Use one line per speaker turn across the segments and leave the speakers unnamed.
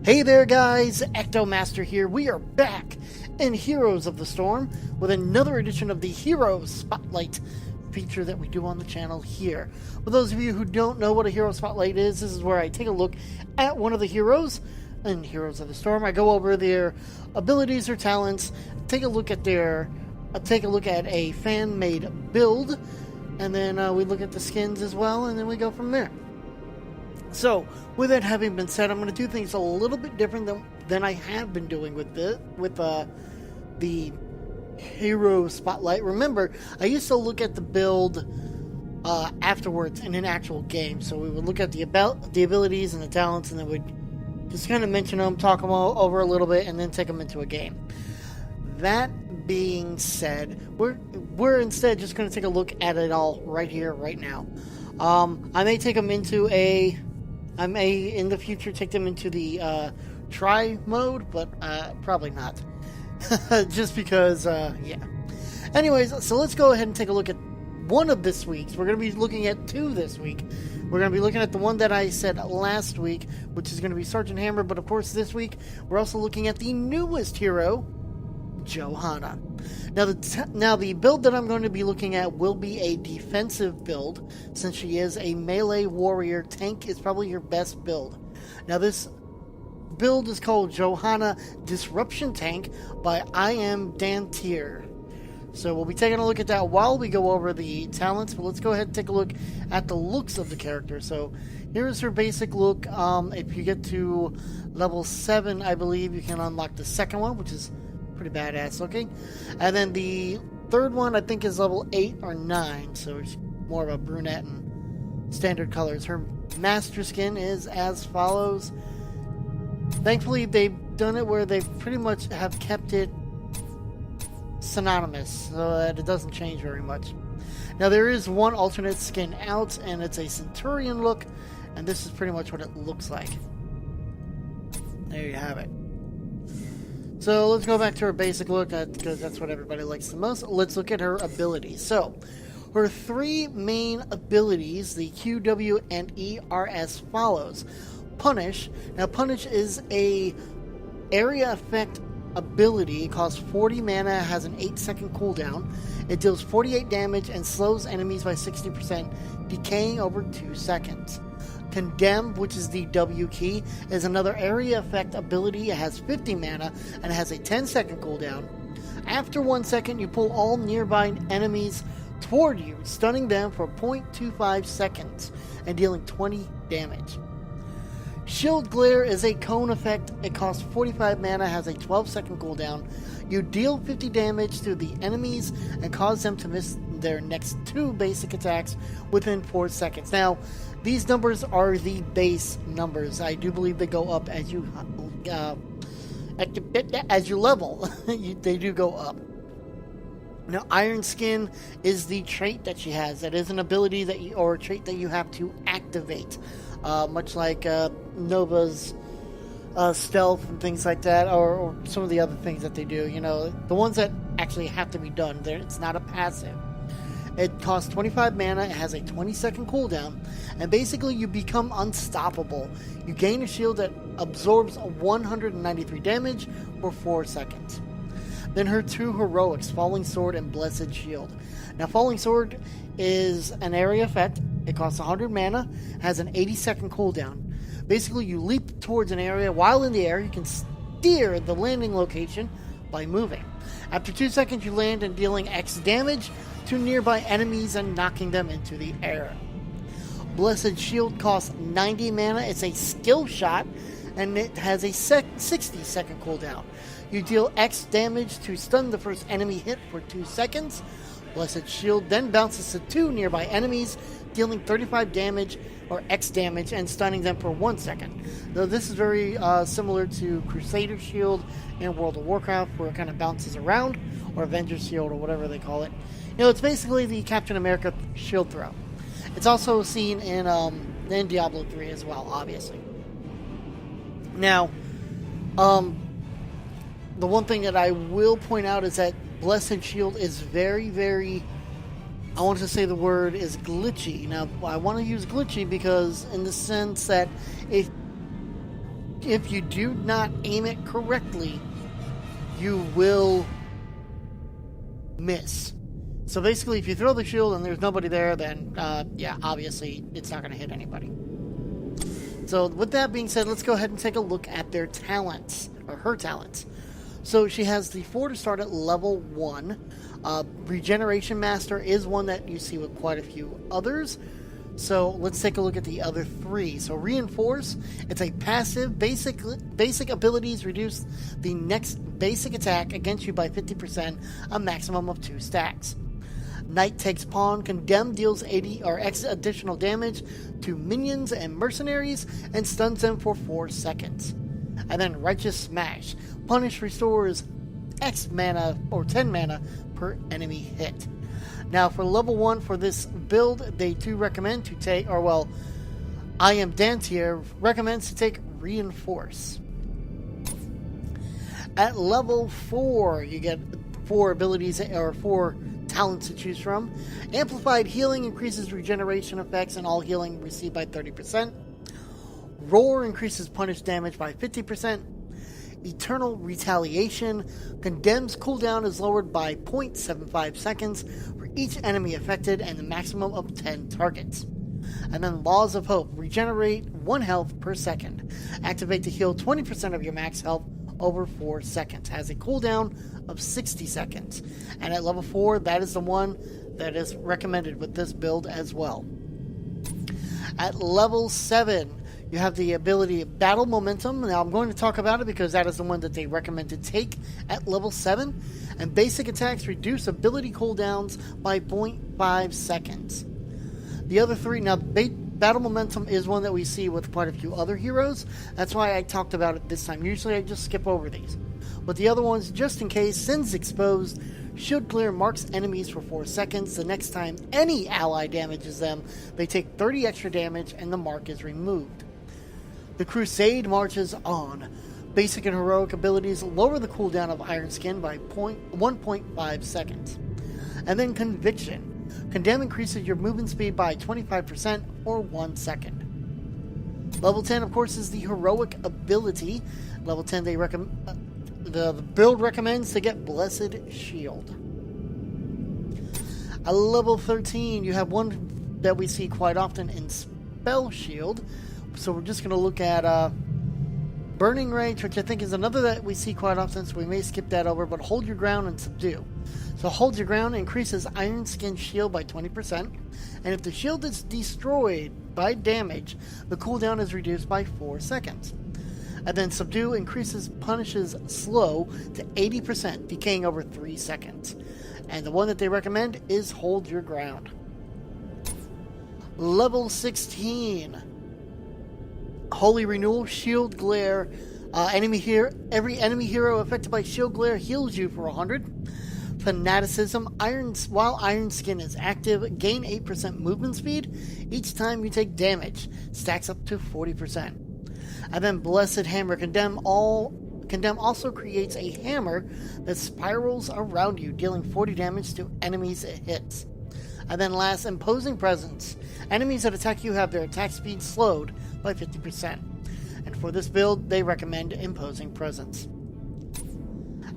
Hey there guys, EctoMaster here. We are back in Heroes of the Storm with another edition of the Hero Spotlight feature that we do on the channel here. For those of you who don't know what a Hero Spotlight is, this is where I take a look at one of the heroes in Heroes of the Storm. I go over their abilities or talents, take a look at a fan-made build, and then we look at the skins as well, and then we go from there. So, with that having been said, I'm going to do things a little bit different than I have been doing with the Hero Spotlight. Remember, I used to look at the build afterwards in an actual game. So we would look at the abilities and the talents, and then we'd just kind of mention them, talk them all over a little bit, and then take them into a game. That being said, we're instead just going to take a look at it all right here, right now. I may take them into I may, in the future, take them into the try mode, but probably not. Just because, yeah. Anyways, so let's go ahead and take a look at one of this week's. We're going to be looking at two this week. We're going to be looking at the one that I said last week, which is going to be Sergeant Hammer, but of course this week, we're also looking at the newest hero, Johanna. Now the build that I'm going to be looking at will be a defensive build, since she is a melee warrior. Tank is probably your best build. Now this build is called Johanna Disruption Tank by I Am Dantier. So we'll be taking a look at that while we go over the talents, but let's go ahead and take a look at the looks of the character. So here's her basic look. If you get to level 7, I believe, you can unlock the second one, which is pretty badass looking. And then the third one, I think, is level 8 or 9, so it's more of a brunette and standard colors. Her master skin is as follows. Thankfully, they've done it where they pretty much have kept it synonymous, so that it doesn't change very much. Now, there is one alternate skin out, and it's a Centurion look, and this is pretty much what it looks like. There you have it. So let's go back to her basic look, because that's what everybody likes the most. Let's look at her abilities. So, her three main abilities, the Q, W, and E, are as follows. Punish. Now, Punish is a area effect ability. It costs 40 mana, has an 8-second cooldown. It deals 48 damage and slows enemies by 60%, decaying over 2 seconds. Condemn, which is the W key, is another area effect ability. It has 50 mana and has a 10-second cooldown. After 1 second, you pull all nearby enemies toward you, stunning them for 0.25 seconds and dealing 20 damage. Shield Glare is a cone effect. It costs 45 mana, has a 12-second cooldown. You deal 50 damage to the enemies and cause them to miss their next 2 basic attacks within 4 seconds. Now, these numbers are the base numbers. I do believe they go up as you level. They do go up. Now, Iron Skin is the trait that she has. That is an ability or a trait that you have to activate. Much like Nova's stealth and things like that, or some of the other things that they do. You know, the ones that actually have to be done. It's not a passive. It costs 25 mana, it has a 20-second cooldown, and basically you become unstoppable. You gain a shield that absorbs 193 damage for 4 seconds. Then her two heroics, Falling Sword and Blessed Shield. Now, Falling Sword is an area effect. It costs 100 mana, has an 80-second cooldown. Basically, you leap towards an area. While in the air, you can steer the landing location by moving. After 2 seconds, you land and dealing X damage to nearby enemies and knocking them into the air. Blessed Shield costs 90 mana. It's a skill shot, and it has a 60-second cooldown. You deal X damage to stun the first enemy hit for 2 seconds. Blessed Shield then bounces to 2 nearby enemies, dealing 35 damage or X damage and stunning them for 1 second. Though this is very similar to Crusader Shield in World of Warcraft, where it kind of bounces around, or Avengers Shield, or whatever they call it. You know, it's basically the Captain America shield throw. It's also seen in Diablo 3 as well, obviously. Now, the one thing that I will point out is that Blessed Shield is very, very I want to say the word is glitchy. Now, I want to use glitchy because in the sense that if you do not aim it correctly, you will miss. So basically, if you throw the shield and there's nobody there, then yeah, obviously it's not going to hit anybody. So with that being said, let's go ahead and take a look at their talents, or her talents. So she has the 4 to start at level 1. Regeneration Master is one that you see with quite a few others. So let's take a look at the other 3. So Reinforce, it's a passive. Basic abilities reduce the next basic attack against you by 50%, a maximum of 2 stacks. Knight takes pawn. Condemn deals 80 or X additional damage to minions and mercenaries and stuns them for 4 seconds. And then Righteous Smash. Punish restores X mana or 10 mana per enemy hit. Now for level 1 for this build, they do recommend to take, or well, I Am Dantier recommends to take Reinforce. At level 4, you get 4 abilities, or 4 talents to choose from. Amplified Healing increases regeneration effects and all healing received by 30%. Roar increases punish damage by 50%. Eternal Retaliation. Condemns cooldown is lowered by 0.75 seconds for each enemy affected and the maximum of 10 targets. And then Laws of Hope. Regenerate 1 health per second. Activate to heal 20% of your max health over 4 seconds. Has a cooldown of 60 seconds. And at level 4, that is the one that is recommended with this build as well. At level 7, you have the ability Battle Momentum. Now I'm going to talk about it because that is the one that they recommend to take at level 7. And basic attacks reduce ability cooldowns by 0.5 seconds. The other 3, now Battle Momentum is one that we see with quite a few other heroes. That's why I talked about it this time. Usually I just skip over these. But the other ones, just in case, Sins Exposed. Shield Glare marks enemies for 4 seconds. The next time any ally damages them, they take 30 extra damage and the mark is removed. The Crusade marches on. Basic and heroic abilities lower the cooldown of Iron Skin by 1.5 seconds. And then Conviction. Condemn increases your movement speed by 25% or 1 second. Level 10, of course, is the heroic ability. Level 10, they the build recommends to get Blessed Shield. At level 13, you have one that we see quite often in Spell Shield. So we're just going to look at Burning Rage, which I think is another that we see quite often, so we may skip that over, but Hold Your Ground and Subdue. So Hold Your Ground increases Iron Skin shield by 20%, and if the shield is destroyed by damage, the cooldown is reduced by 4 seconds. And then Subdue punishes slow to 80%, decaying over 3 seconds. And the one that they recommend is Hold Your Ground. Level 16. Holy Renewal, Shield Glare. Every enemy hero affected by Shield Glare heals you for 100. Fanaticism, while Iron Skin is active, gain 8% movement speed each time you take damage. Stacks up to 40%. And then Blessed Hammer. Condemn also creates a hammer that spirals around you, dealing 40 damage to enemies it hits. And then last, Imposing Presence. Enemies that attack you have their attack speed slowed by 50%. And for this build, they recommend Imposing Presence.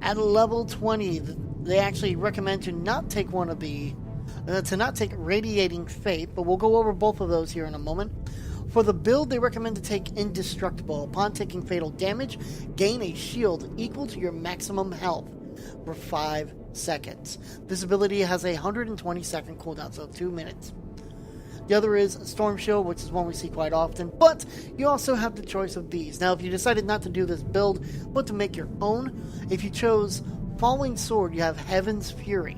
At level 20, they actually recommend to not take Radiating Fate, but we'll go over both of those here in a moment. For the build, they recommend to take Indestructible. Upon taking fatal damage, gain a shield equal to your maximum health for 5 seconds. This ability has a 120 second cooldown, so 2 minutes. The other is Storm Shield, which is one we see quite often, but you also have the choice of these. Now, if you decided not to do this build, but to make your own, if you chose Falling Sword, you have Heaven's Fury.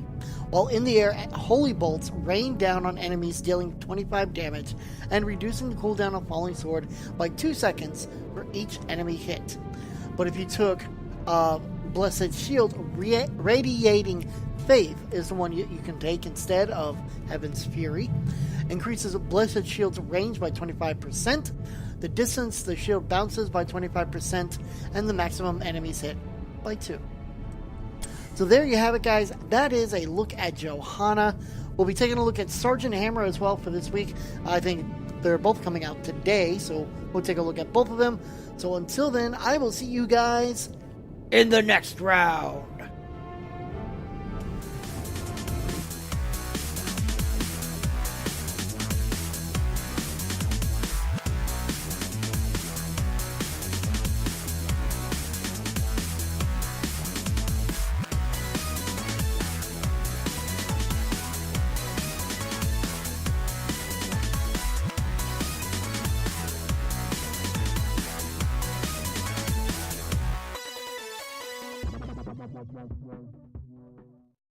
While in the air, Holy Bolts rain down on enemies, dealing 25 damage and reducing the cooldown of Falling Sword by 2 seconds for each enemy hit. But if you took Blessed Shield, Radiating Faith is the one you can take instead of Heaven's Fury. Increases Blessed Shield's range by 25%, the distance the shield bounces by 25%, and the maximum enemies hit by 2. So there you have it, guys. That is a look at Johanna. We'll be taking a look at Sergeant Hammer as well for this week. I think they're both coming out today, so we'll take a look at both of them. So until then, I will see you guys in the next round.
Right.